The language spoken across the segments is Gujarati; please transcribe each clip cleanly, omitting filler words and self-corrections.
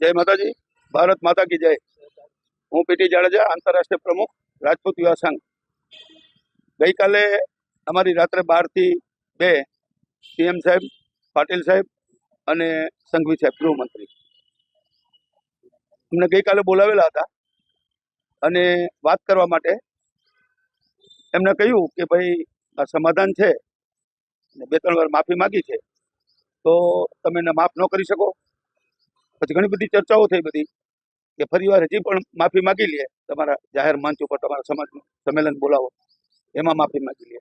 जय माताजी, भारत माता की जय। हूँ पीटी जाडेजा, आंतरराष्ट्रीय प्रमुख રાજપૂત યુવા સંઘ। ગઈકાલે અમારી રાત્રે 12 થી 2 સીએમ સાહેબ, પાટીલ સાહેબ અને સંઘવી સાહેબ ગૃહમંત્રી અમને ગઈકાલે બોલાવેલા હતા અને વાત કરવા માટે એમને કહ્યું કે ભાઈ આ સમાધાન છે ને 2-3 વાર માફી માંગી છે તો તમે એને માફ ન કરી શકો। પછી ઘણી બધી ચર્ચાઓ થઈ બધી કે ફરીવાર હજી પણ માફી માંગી લે, તમારા જાહેર મંચ ઉપર તમારા સમાજનું સંમેલન બોલાવો એમાં માફી માંગી લે।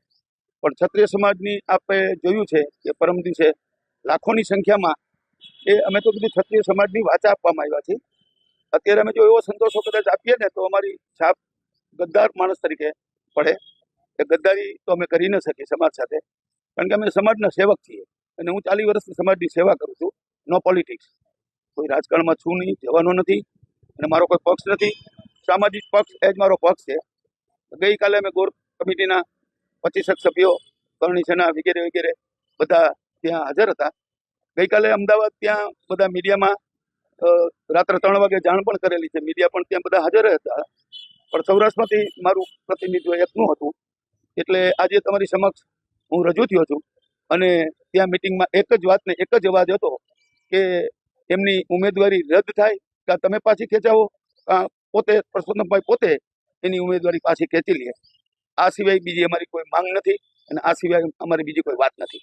પણ ક્ષત્રિય સમાજની આપણે જોયું છે કે પરમ દિવસે લાખોની સંખ્યામાં અમે તો કીધું ક્ષત્રિય સમાજની વાચા આપવામાં આવ્યા છે। અત્યારે અમે જો એવો સંતોષો કદાચ આપીએ ને તો અમારી છાપ ગદ્દાર માણસ તરીકે પડે। એ ગદ્દારી તો અમે કરી ન શકીએ સમાજ સાથે, કારણ કે અમે સમાજના સેવક છીએ અને હું 40 વર્ષથી સમાજની સેવા કરું છું। નો પોલિટિક્સ, કોઈ રાજકારણમાં છું નહીં, જવાનો નથી અને મારો કોઈ પક્ષ નથી। સામાજિક પક્ષ એ જ મારો પક્ષ છે। ગઈકાલે અમે કોર કમિટીના 25 સભ્યો, કરણી સેના વગેરે વગેરે બધા ત્યાં હાજર હતા। ગઈકાલે અમદાવાદ ત્યાં બધા મીડિયામાં રાત્રે 3 વાગે જાણ પણ કરેલી છે, મીડિયા પણ ત્યાં બધા હાજર હતા। પણ સૌરાષ્ટ્રમાંથી મારું પ્રતિનિધિત્વ એકનું હતું, એટલે આજે તમારી સમક્ષ હું રજૂ થયો છું। અને ત્યાં મિટિંગમાં એક જ વાત ને એક જ અવાજ હતો કે એમની ઉમેદવારી રદ થાય કે તમે પાછી ખેંચાવો, પોતે પરસોત્તમભાઈ પોતે એની ઉમેદવારી પાછી ખેંચી લે। આ સિવાય બીજી અમારી કોઈ માંગ નથી અને આ સિવાય અમારી બીજી કોઈ વાત નથી।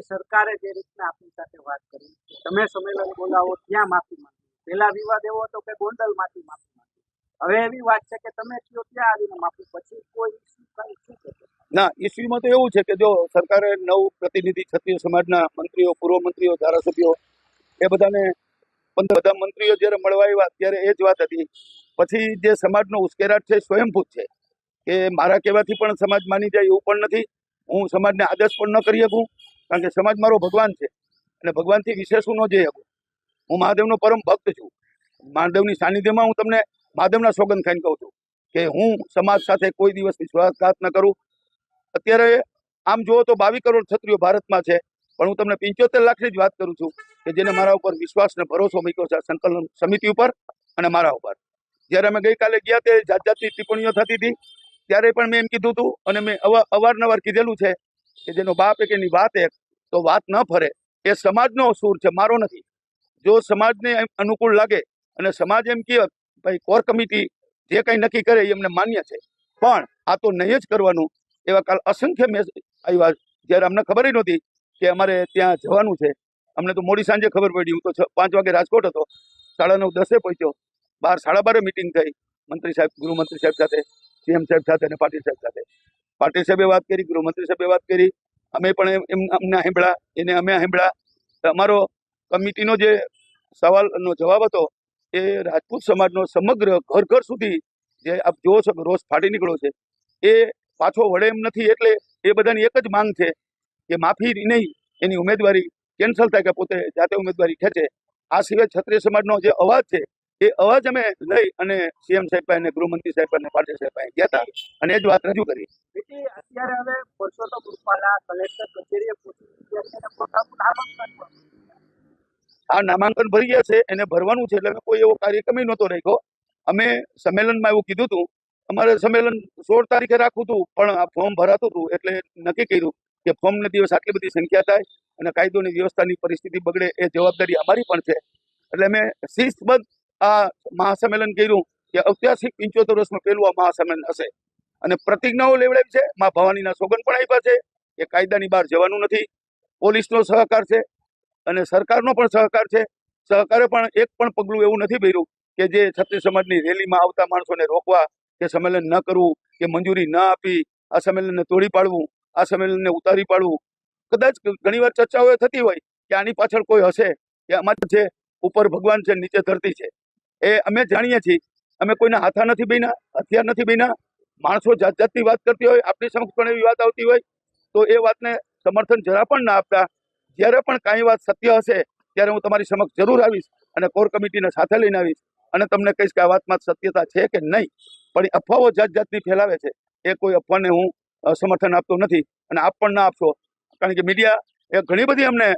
સરકારે જે રીતના આપની સાથે વાત કરી, તમે સંમેલન બોલાવો ત્યાં માફી માંગી, પહેલા વિવાદ એવો હતો કે ગોંડલમાંથી માફી માંગી, હવે એવી વાત છે કે તમે કયો ત્યાં આવીને માફી, પછી કોઈ ઇસ્યુ કઈ શું છે? ના, ઇસ્યુમાં તો એવું છે કે જો સરકારે 9 પ્રતિનિધિ ક્ષત્રિય સમાજના મંત્રીઓ, પૂર્વ મંત્રીઓ, ધારાસભ્યો એ બધાને બધા મંત્રીઓ જ્યારે મળવા આવ્યા ત્યારે એ જ વાત હતી। પછી જે સમાજનો ઉશ્કેરાટ છે સ્વયંભૂત છે કે મારા કહેવાથી પણ સમાજ માની જાય એવું પણ નથી। હું સમાજને આદેશ પણ ન કરી શકું, કારણ કે સમાજ મારો ભગવાન છે અને ભગવાનથી વિશેષ હું ન જઈ શકું। હું મહાદેવનો પરમ ભક્ત છું। મહાદેવની સાનિધ્યમાં હું તમને મહાદેવના સોગંદ ખાઈને કહું છું કે હું સમાજ સાથે કોઈ દિવસ વિશ્વાસઘાત ન કરું। અત્યારે આમ જુઓ તો 22 કરોડ ક્ષત્રિયો ભારતમાં છે, પણ હું તમને 75 લાખની જ વાત કરું છું કે જેને મારા ઉપર વિશ્વાસ ને ભરોસો મૂક્યો છે સંકલન સમિતિ ઉપર અને મારા ઉપર। જ્યારે અમે ગઈકાલે ગયા તે જાત જાતની ટિપ્પણીઓ થતી હતી ત્યારે પણ મેં એમ કીધું હતું અને મેં અવારનવાર કીધેલું છે કે જેનો બાપ એક એની વાત એક, તો વાત ન ફરે। એ સમાજનો સૂર છે, મારો નથી। જો સમાજને અનુકૂળ લાગે અને સમાજ એમ કહે ભાઈ કોર કમિટી જે કંઈ નક્કી કરે એ અમને માન્ય છે, પણ આ તો નહીં જ કરવાનું। એવા કાલ અસંખ્ય મેસેજ આવ્યા જ્યારે અમને ખબર નહોતી કે અમારે ત્યાં જવાનું છે। અમને તો મોડી સાંજે ખબર પડી। હું તો 5 વાગે રાજકોટ હતો, 9:30 પહોંચ્યો, 12:30 મિટિંગ થઈ મંત્રી સાહેબ, ગૃહમંત્રી સાહેબ સાથે, સીએમ સાહેબ સાથે અને પાટીલ સાહેબ સાથે। પાટીલ સાહેબે વાત કરી, ગૃહમંત્રી સાહેબે વાત કરી, અમે પણ અમને સાંભળ્યા, એને અમે સાંભળ્યા। અમારો કમિટીનો જે સવાલનો જવાબ હતો એ રાજપૂત સમાજનો સમગ્ર ઘર ઘર સુધી જે આપ જોવો છો કે રોષ ફાટી નીકળ્યો છે એ પાછો વળે એમ નથી। એટલે એ બધાની એક જ માંગ છે કે માફી નહીં, એની ઉમેદવારી કેન્સલ થાય કે પોતે જાતે ઉમેદવારી ખેંચે। આ સિવાય ક્ષત્રિય સમાજનો જે અવાજ છે એ અવાજ અમે લઈ અને સીએમ સાહેબ અને ગૃહમંત્રી સાહેબ અને પાટીલ સાહેબ ગયા હતા અને એ જ વાત રજૂ કરી। અત્યારે હવે પરસોત્તમ રૂપાલા કલેક્ટર કચેરીએ આ નામાંકન ભરી ગયા છે, એને ભરવાનું છે, એટલે કોઈ એવો કાર્યક્રમ નહોતો રાખ્યો। અમે સંમેલનમાં એવું કીધું હતું, અમારે સંમેલન 16 તારીખે રાખવું હતું, પણ આ ફોર્મ ભરાતું હતું એટલે નક્કી કર્યું કે ફોર્મને દિવસ આટલી બધી સંખ્યા થાય અને કાયદોની વ્યવસ્થાની પરિસ્થિતિ બગડે એ જવાબદારી અમારી પણ છે। એટલે અમે શિસ્તબદ્ધ આ મહાસંમેલન કર્યું કે 75 વર્ષમાં પહેલું આ મહાસંમેલન હશે અને પ્રતિજ્ઞાઓ લેવડાવી છે। મા ભવાનીના સોગંદ પણ આપ્યા છે કે કાયદાની બહાર જવાનું નથી। પોલીસનો સહકાર છે અને સરકારનો પણ સહકાર છે। સહકારે પણ એક પણ પગલું એવું નથી ભર્યું કે જે ક્ષત્રિય સમાજની રેલીમાં આવતા માણસોને રોકવા કે સંમેલન ન કરવું કે મંજૂરી ન આપી આ સંમેલનને તોડી પાડવું, આ સંમેલનને ઉતારી પાડવું। કદાચ ઘણીવાર ચર્ચાઓ થતી હોય કે આની પાછળ કોઈ હશે કે અમારે છે ઉપર ભગવાન છે, નીચે ધરતી છે, એ અમે જાણીએ છીએ। અમે કોઈના હાથા નથી બન્યા, હથિયાર નથી બન્યા। માણસો જાત જાતની વાત કરતી હોય, આપણી સમક્ષ પણ એવી વાત આવતી હોય તો એ વાતને સમર્થન જરા પણ ના આપતા। જ્યારે પણ કાંઈ વાત સત્ય હશે ત્યારે હું તમારી સમક્ષ જરૂર આવીશ અને કોર કમિટીને સાથે લઈને આવીશ અને તમને કહીશ કે આ વાતમાં સત્યતા છે કે નહીં। પણ એ અફવાઓ જાત જાતની ફેલાવે છે એ કોઈ અફવાને હું સમર્થન આપતો નથી અને આપ પણ ના આપશો, કારણ કે મીડિયા એ ઘણી બધી અમને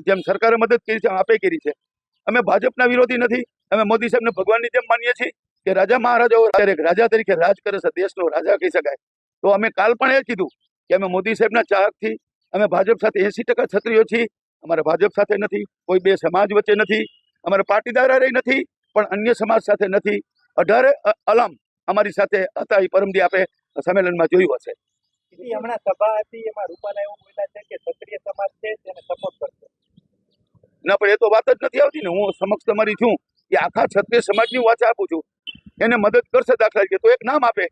જેમ સરકારે મદદ કરી છે આપે કરી છે અમે ભાજપના વિરોધી નથી. અમે મોદી સાહેબને ભગવાનની જેમ માનીએ છીએ કે રાજા મહારાજાઓ અત્યારે એક રાજા તરીકે રાજ કરે છે, દેશનો રાજા કહી શકાય. તો અમે કાલ પણ એ કીધું કે અમે મોદી સાહેબના ચાહકથી અમે ભાજપ સાથે 80% ક્ષત્રિયો છીએ. અમારે ભાજપ સાથે નથી, કોઈ બે સમાજ વચ્ચે નથી, અમારે પાટીદાર નથી, પણ અન્ય સમાજ સાથે નથી. 18 અલામ અમારી સાથે હતા. એ પરમદી આપણે સંમેલનમાં જોયું હશે. હમણાં સભા હતી, એમાં રૂપાલા એવું બોલ્યા છે કે ક્ષત્રિય સમાજ છે તેને સપોર્ટ કરશે. ના, પણ એ તો વાત જ નથી આવતી ને. હું સમક્ષ તમારી છું કે આખા ક્ષત્રિય સમાજની વાત આપું છું, એને મદદ કરશે. દાખલા તરીકે તો એક નામ આપે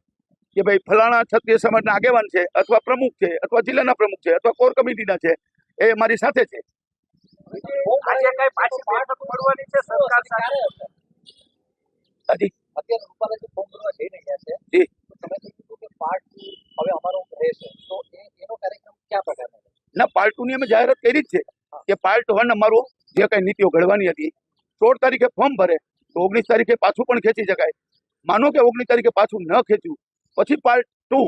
કે ભાઈ ફલાણા ક્ષત્રિય સમાજના આગેવાન છે, અથવા પ્રમુખ છે, અથવા જિલ્લાના પ્રમુખ છે, અથવા કોર કમિટીના છે, એ મારી સાથે છે. આજે કઈ પાછી બેઠક મળવાની છે સરકાર સાથે? હજી અત્યારે રૂપાલા જે ફોર્મ ભરવા જઈ રહ્યા છે, જી તમે કીધું કે પાર્ટ 2 હવે અમારો રહેશે, તો એનો કાર્યક્રમ કયા પ્રકારનો છે? ના, પાર્ટ 2 ની અમે જાહેરાત કરી જ છે કે પાર્ટ 1 અમારું જે કઈ નીતિઓ ઘડવાની હતી 16 તારીખે ફોર્મ ભરે તો 19 તારીખે પાછું પણ ખેંચી શકાય. માનો કે 19 તારીખે પાછું ન ખેંચ્યું, પછી પાર્ટ 2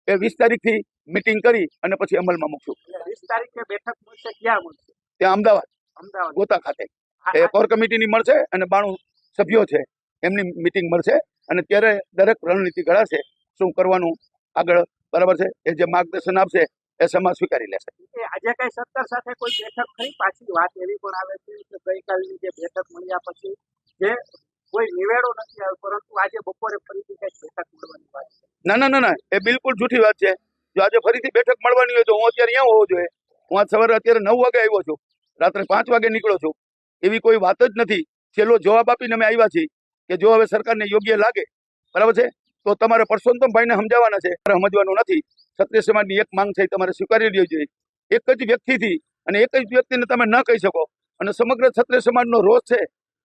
એ 20 તારીખથી મીટિંગ કરી અને પછી અમલમાં મૂકશું. 20 તારીખે બેઠક મળશે, ક્યાં મળશે? ત્યાં અમદાવાદ અમદાવાદ ગોતા ખાતે એ કોર કમિટીની મળશે અને 92 સભ્યો છે એમની મીટિંગ મળશે. અને ત્યારે દરેક રણનીતિ ઘડાશે શું કરવાનું આગળ. બરાબર છે. એ જે માર્ગદર્શન આપશે એ સમાજ સ્વીકારી લેશે. આજે કઈ સરકાર સાથે કોઈ બેઠક થઈ? પાછી વાત એવી પણ આવે છે કે ગઈકાલની જે બેઠક મળ્યા પછી જે કોઈ નિવેડો નથી આવ્યો, પરંતુ આજે બપોરે ફરીથી કઈ બેઠક મળવાની વાત છે. ના, એ બિલકુલ જૂઠી વાત છે. જો આજે ફરીથી બેઠક મળવાની હોય તો હું અત્યારે અહીંયા હોવો જોઈએ. હું આજ સવારે અત્યારે 9 વાગે આવ્યો છું, રાત્રે 5 વાગે નીકળ્યો છું. એવી કોઈ વાત જ નથી. છેલ્લો જવાબ આપીને અમે આવ્યા છીએ કે જો હવે સરકારને યોગ્ય લાગે, બરાબર છે, તો તમારે પરસોત્તમભાઈને સમજાવવાના છે, સમજવાનું નથી. ક્ષત્રિય સમાજની એક માંગ છે, તમારે સ્વીકારી લેવી જોઈએ. એક જ વ્યક્તિથી અને એક જ વ્યક્તિને તમે ન કહી શકો. અને સમગ્ર ક્ષત્રિય સમાજનો રોષ છે,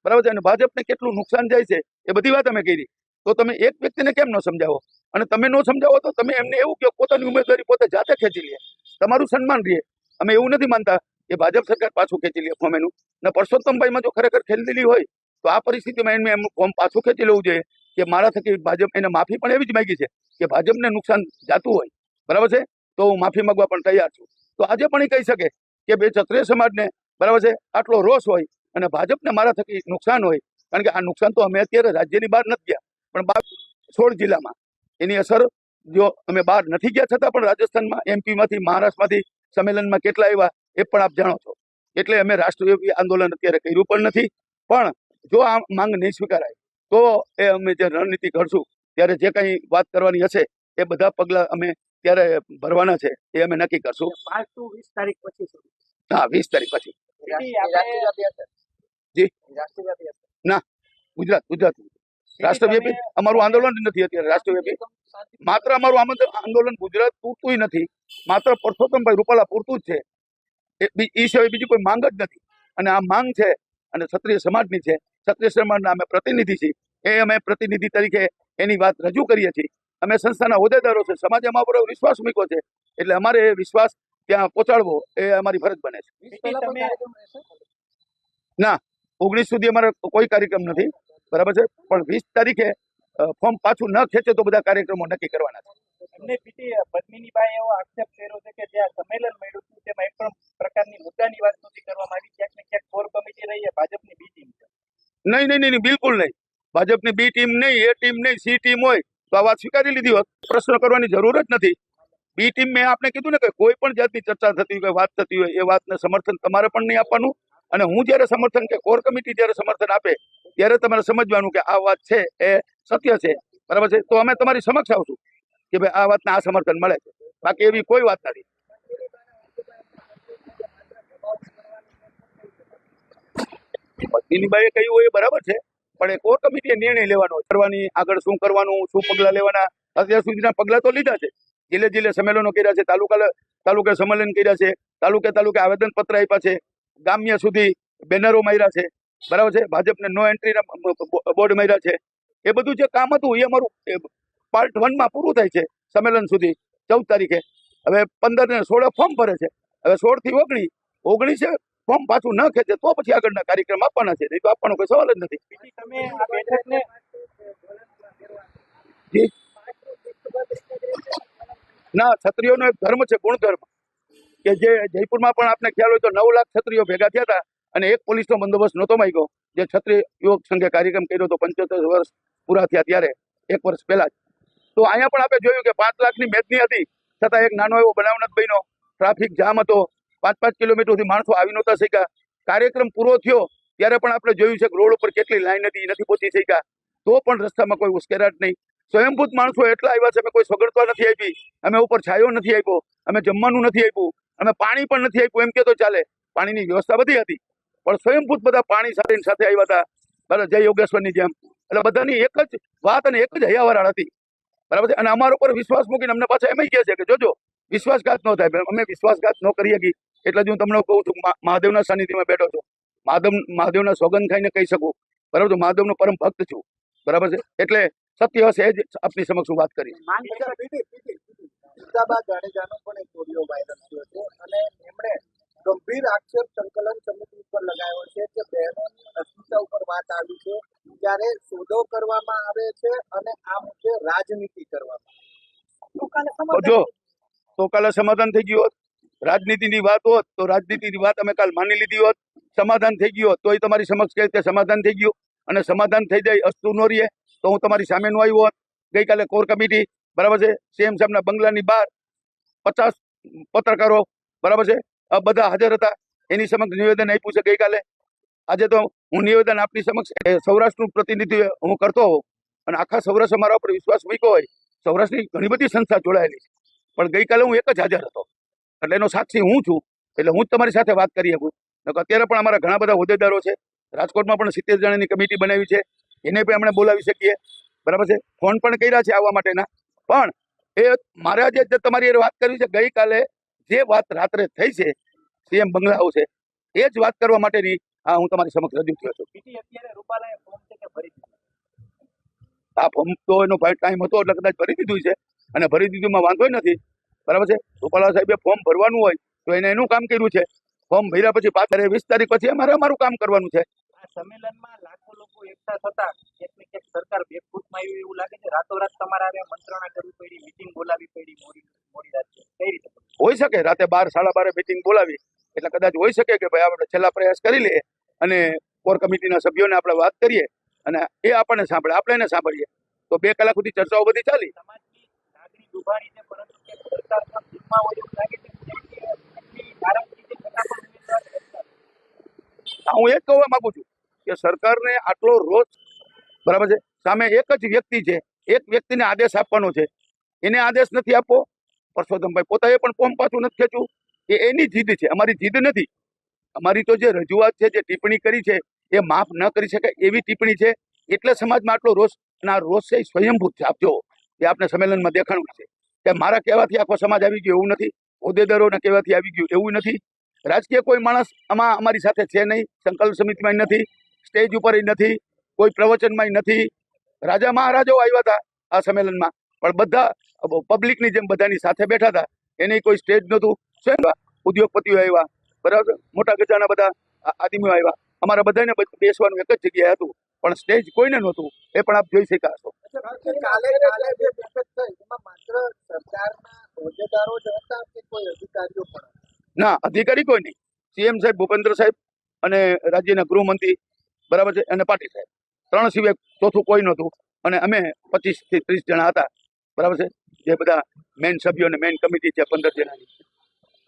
બરાબર છે, અને ભાજપને કેટલું નુકસાન જાય છે એ બધી વાત અમે કરી. તો તમે એક વ્યક્તિને કેમ ન સમજાવો? અને તમે ન સમજાવો તો તમે એમને એવું કહો પોતાની ઉમેદવારી પોતે જાતે ખેંચી લે, તમારું સન્માન રહે. અમે એવું નથી માનતા કે ભાજપ સરકાર પાછું ખેંચી લે ફોર્મ એનું. ને પરસોત્તમભાઈમાં જો ખરેખર ખેંચેલી હોય તો આ પરિસ્થિતિમાં એને એમનું ફોર્મ પાછું ખેંચી લેવું જોઈએ કે મારા થકી ભાજપ એને માફી પણ એવી જ માંગી છે કે ભાજપને નુકસાન જાતું હોય, બરાબર છે, તો હું માફી માંગવા પણ તૈયાર છું. તો આજે પણ એ કહી શકે કે બે ક્ષત્રિય સમાજને, બરાબર છે, આટલો રોષ હોય અને ભાજપને મારા થકી નુકસાન હોય. કારણ કે આ નુકસાન તો અમે અત્યારે રાજ્યની બહાર નથી ગયા, પણ 16 જિલ્લામાં એની અસર જો અમે બહાર નથી ગયા છતાં પણ રાજસ્થાનમાં, એમપીમાંથી, મહારાષ્ટ્રમાંથી સંમેલનમાં કેટલા આવ્યા એ પણ આપ જાણો છો. એટલે અમે રાષ્ટ્રવ્યાપી આંદોલન અત્યારે કર્યું પણ નથી. પણ જો આ માંગ નહીં સ્વીકારાય તો એ અમે જે રણનીતિ ઘડશું ત્યારે જે કંઈ વાત કરવાની હશે એ બધા પગલાં અમે ત્યારે ભરવાના છે એ અમે નક્કી કરશું. પાર્ટ 2 20 તારીખ પછી શરૂ. હા, 20 તારીખ પછી. જી ના, ગુજરાત રાષ્ટ્રવ્યાપી અમારું આંદોલન નથી અત્યારે રાષ્ટ્રવ્યાપી. માત્ર અમારું આંદોલન ગુજરાત પૂરતું નથી, માત્ર પરસોત્તમભાઈ રૂપાલા પૂરતું જ છે. એ સિવાય બીજી કોઈ માંગ જ નથી. અને આ માંગ છે અને ક્ષત્રિય સમાજની છે. ક્ષત્રિય સમાજના અમે પ્રતિનિધિ છીએ. એ અમે પ્રતિનિધિ તરીકે એની વાત રજૂ કરીએ છીએ. અમે સંસ્થાના હોદ્દેદારો છે, સમાજે અમારા પર વિશ્વાસ મૂક્યો છે, એટલે અમારે એ વિશ્વાસ ત્યાં પહોંચાડવો એ અમારી ફરજ બને છે. ના, 19 સુધી અમારો કોઈ કાર્યક્રમ નથી, બરાબર છે, પણ 20 તારીખે ફોર્મ પાછું ન ખેંચે તો બધા કાર્યક્રમો નક્કી કરવાના છે. એમને પદ્મિનીભાઈ એવો આક્ષેપ કર્યો છે કે જ્યાં સંમેલન મળ્યું હતું તેમાં એક પણ પ્રકારની મુદ્દાની વાત નથી કરવામાં આવી. ક્યાંક ને ક્યાંક કોર કમિટી રહી એ ભાજપની બી ટીમ છે. નહીં, બિલકુલ નહીં. ભાજપની બી ટીમ નહીં, એ ટીમ નહીં, સી ટીમ હોય તો આ વાત સ્વીકારી લીધી હોત. પ્રશ્ન કરવાની જરૂર જ નથી. બી ટીમ મેં આપને કીધું ને કે કોઈ પણ જાતની ચર્ચા થતી હોય, વાત થતી હોય, એ વાતને સમર્થન તમારે પણ નહીં આપવાનું. અને હું જ્યારે સમર્થન કે કોર કમિટી જ્યારે સમર્થન આપે ત્યારે તમારે સમજવાનું કે આ વાત છે એ સત્ય છે, બરાબર છે, તો અમે તમારી સમક્ષ આવશું કે ભાઈ આ વાતને આ સમર્થન મળે છે. બાકી એવી કોઈ વાત નથી. પદ્મિનીબાઈએ કહ્યું હોય એ બરાબર છે, પણ એ કોર કમિટીએ નિર્ણય લેવાનો કરવાની, આગળ શું કરવાનું, શું પગલાં લેવાના. અત્યાર સુધીના પગલાં તો લીધા છે. જિલ્લે સંમેલનો કર્યા છે, તાલુકે સંમેલન કર્યા છે, તાલુકે આવેદનપત્ર આપ્યા છે, ગામ્ય સુધી બેનરો માર્યા છે, બરાબર છે, ભાજપને નો એન્ટ્રીના બોર્ડ માર્યા છે. એ બધું જે કામ હતું એ અમારું પાર્ટ 1 માં પૂરું થાય છે સંમેલન સુધી 14 તારીખે. હવે 15 ને 16 ફોર્મ ભરે છે. હવે 16 થી 19 ફોર્મ પાછું ન ખેંચે તો પછી આગળના કાર્યક્રમ આપવાના છે, નહીં તો આપવાનો કોઈ સવાલ જ નથી. તમે આ બેઠકને ના, ક્ષત્રિયોનો એક ધર્મ છે, ગુણધર્મ, કે જે જયપુરમાં પણ આપને ખ્યાલ હોય તો 9 લાખ ક્ષત્રિયો ભેગા થયા હતા અને એક પોલીસનો બંદોબસ્ત નહોતો માંગ્યો. જે ક્ષત્રિય યુવક સંઘે કાર્યક્રમ કર્યો હતો 75 વર્ષ પૂરા થયા ત્યારે 1 વર્ષ પહેલા જ. તો અહીંયા પણ આપણે જોયું કે 5 લાખની મેદની હતી, છતાં એક નાનો એવો બનાવ નથી બન્યો. ટ્રાફિક જામ હતો, 5-5 કિલોમીટર સુધી માણસો આવી નહોતા શક્યા. કાર્યક્રમ પૂરો થયો ત્યારે પણ આપણે જોયું છે કે રોડ ઉપર કેટલી લાઈન હતી, નથી પહોંચી શક્યા. તો પણ રસ્તામાં કોઈ ઉશ્કેરાટ નહીં. સ્વયંભૂત માણસો એટલા આવ્યા છે, અમે કોઈ સગવડતા નથી આપી, અમે ઉપર છાંયો નથી આપ્યો, અમે જમવાનું નથી આપ્યું, અમે પાણી પણ નથી આપ્યું, એમ કે તો ચાલે. પાણીની વ્યવસ્થા બધી હતી, પણ સ્વયંભૂત બધા પાણી સાથે આવ્યા હતા, બરાબર, જય યોગેશ્વરની જેમ. એટલે બધાની એક જ વાત અને એક જ હૈયાવરાળ હતી, બરાબર છે. અને અમારા ઉપર વિશ્વાસ મૂકીને અમને પાછા એમ કહે છે કે જોજો વિશ્વાસઘાત ન થાય. અમે વિશ્વાસઘાત ન કરી શકી એટલે જ હું તમને કહું છું, મહાદેવના સાનિધ્યમાં બેઠો છું, મહાદેવના સોગંદ ખાઈને કહી શકું, બરાબર છે, મહાદેવનો પરમ ભક્ત છું, બરાબર છે. એટલે સત્ય હશે એ જ આપની સમક્ષ હું વાત કરી. ગીતાબા જાડેજાનો પણ એક ઓડિયો વાયરલ થયો છે અને એમણે ગંભીર આક્ષેપ સંકલન સમિતિ ઉપર લગાવ્યો છે કે બહેનોની અસ્મિતા ઉપર વાત આવી છે ત્યારે સોદો કરવામાં આવે છે અને આ મુદ્દે રાજનીતિ કરવામાં જો તો કાલે સમાધાન થઈ ગયું હોત, રાજનીતિની વાત હોત તો રાજનીતિની વાત અમે કાલ માની લીધી હોત, સમાધાન થઈ ગયું હોત તો એ તમારી સમક્ષ કહે કે સમાધાન થઈ ગયું. અને સમાધાન થઈ જાય અસ્તુ ન રહીએ તો હું તમારી સામે નો આવ્યો હોત. ગઈકાલે કોર કમિટી, બરાબર છે, સીએમ સાહેબના બંગલાની બહાર 50 પત્રકારો, બરાબર છે, બધા હાજર હતા. એની સમક્ષ નિવેદન આપ્યું છે ગઈકાલે. આજે તો હું નિવેદન આપની સમક્ષ સૌરાષ્ટ્રનું પ્રતિનિધિત્વ હું કરતો હોઉં અને આખા સૌરાષ્ટ્ર મારા ઉપર વિશ્વાસ મૂક્યો હોય. સૌરાષ્ટ્રની ઘણી બધી સંસ્થા જોડાયેલી છે, પણ ગઈકાલે હું એક જ હાજર હતો, એટલે એનો સાક્ષી હું છું. એટલે હું જ તમારી સાથે વાત કરી શકું. અત્યારે પણ અમારા ઘણા બધા હોદ્દેદારો છે, રાજકોટમાં પણ 70 જણાની કમિટી બનાવી છે, એને પણ આપણે બોલાવી શકીએ, બરાબર છે. ફોન પણ કર્યા છે આવવા માટેના. પણ એ મારા જે તમારી વાત કરવી છે, ગઈકાલે જે વાત રાત્રે થઈ છે સીએમ બંગલા હાઉસે, એ જ વાત કરવા માટેની હું તમારી સમક્ષ રજૂ થયો છું. આ ફોર્મ તો એનો ટાઈમ હતો એટલે કદાચ ભરી દીધું છે, અને ભરી દીધુંમાં વાંધો નથી, બરાબર છે. રૂપાલા સાહેબે ફોર્મ ભરવાનું હોય તો એને એનું કામ કર્યું છે. ફોર્મ ભર્યા પછી 20 તારીખ પછી અમારે અમારું કામ કરવાનું છે. આ સંમેલનમાં લાખો લોકો એકઠા થતા એટલે કે સરકાર બેફૂટમાં આવી એવું લાગે છે. રાતોરાત તમારે મંત્રણા કરવી પડી, મીટિંગ બોલાવી પડી મોડી રાત્રે, કઈ રીતે હોઈ શકે? રાતે 12 સાડા 12 મીટિંગ બોલાવી એટલે કદાચ હોઈ શકે કે ભાઈ આપણે છેલ્લા પ્રયાસ કરી લઈએ અને કોર કમિટીના સભ્યોને આપણે વાત કરીએ અને એ આપણને સાંભળે, આપણે એને સાંભળીએ. તો 2 કલાક સુધી ચર્ચાઓ બધી ચાલી. સમાજની લાગણી દુભાણી છે, પરંતુ કે સરકાર પણ ભૂલમાં હોય એવું લાગે છે. હું એ જ કહેવા માંગુ છું કે સરકારને આટલો રોષ, બરાબર છે, સામે એક જ વ્યક્તિ છે, એક વ્યક્તિને આદેશ આપવાનો છે, એને આદેશ નથી આપવો. પરસોત્તમભાઈ પોતાએ પણ ફોર્મ પાછું નથી ખેંચવું, એ એની જીદ છે, અમારી જીદ નથી. અમારી તો જે રજૂઆત છે, જે ટિપ્પણી કરી છે, એ માફ ન કરી શકાય એવી ટિપ્પણી છે. એટલે સમાજમાં આટલો રોષ, અને આ રોષ છે એ સ્વયંભૂત છે. આપ જો એ આપણે સંમેલનમાં દેખાણું છે કે મારા કહેવાથી આખો સમાજ આવી ગયો એવું નથી, હોદ્દેદારોના કહેવાથી આવી ગયું એવું નથી. રાજકીય કોઈ માણસ આમાં અમારી સાથે છે નહીં, સંકલ્પ સમિતિમાં નથી, સ્ટેજ ઉપર નથી, કોઈ પ્રવચનમાં નથી. રાજા મહારાજાઓ આવ્યા હતા આ સંમેલનમાં, પણ બધા પબ્લિકની જેમ બધાની સાથે બેઠા હતા. એને કોઈ સ્ટેજ નહોતું. સ્વયં ઉદ્યોગપતિઓ આવ્યા, બરાબર, મોટા ગજાના બધા આદમીઓ આવ્યા. અમારા બધાને બેસવાનું એક જ જગ્યાએ હતું, પણ સ્ટેજ કોઈને નહોતું. એ પણ આપ જોઈ શક્યા છો. કાલે જે બેઠક થઈ એમાં માત્ર સરકારના હોદ્દેદારો જ હતા કે કોઈ અધિકારીઓ પણ? ના, અધિકારી કોઈ નહીં. સીએમ સાહેબ, ભૂપેન્દ્ર સાહેબ અને રાજ્યના ગૃહમંત્રી, બરાબર છે, અને પાટીલ સાહેબ, 3 સિવાય ચોથું કોઈ નહોતું. અને અમે 25 થી 30 જણા હતા, બરાબર છે, જે બધા મેઇન સભ્યો અને મેઇન કમિટી છે 15 જણાની.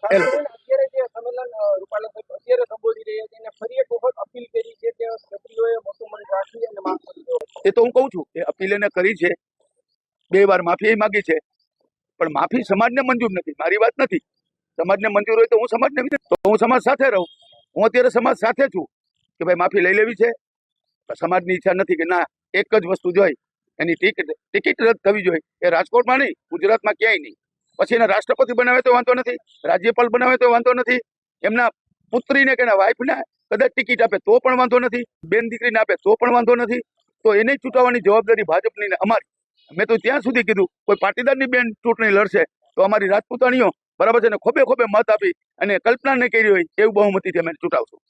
અત્યારે જે સંમેલન રૂપાલા સાહેબ અત્યારે સંબોધી રહ્યા છે એને ફરી એક વખત અપીલ કરી છે કે ક્ષત્રિયોએ મોટું મન રાખી અને માફ કરી દો. એ તો હું કહું છું એ અપીલ એને કરી છે, 2 વાર માફી માગી છે, પણ માફી સમાજને મંજૂર નથી. મારી વાત નથી, સમાજને મંજૂર હોય તો હું સમાજને તો હું સમાજ સાથે રહું. હું અત્યારે સમાજ સાથે છું કે ભાઈ માફી લઈ લેવી છે. સમાજની ઈચ્છા નથી કે ના એક જ વસ્તુ જોઈ એની ટિકિટ રદ થવી જોઈએ. એ રાજકોટમાં નહીં, ગુજરાતમાં ક્યાંય નહીં. પછી એને રાષ્ટ્રપતિ બનાવે તો વાંધો નથી, રાજ્યપાલ બનાવે તો વાંધો નથી, એમના પુત્રીને કે વાઇફને કદાચ ટિકિટ આપે તો પણ વાંધો નથી, બેન દીકરીને આપે તો પણ વાંધો નથી. તો એને ચૂંટાવવાની જવાબદારી ભાજપની ને અમારી. મેં તો ત્યાં સુધી કીધું કોઈ પાટીદારની બેન ચૂંટણી લડશે તો અમારી રાજપૂતાણીઓ, બરાબર છે, ને ખોબે ખોબે મત આપી અને કલ્પના નહીં કરી હોય એવું બહુમતીથી અમે ચૂંટાવશું.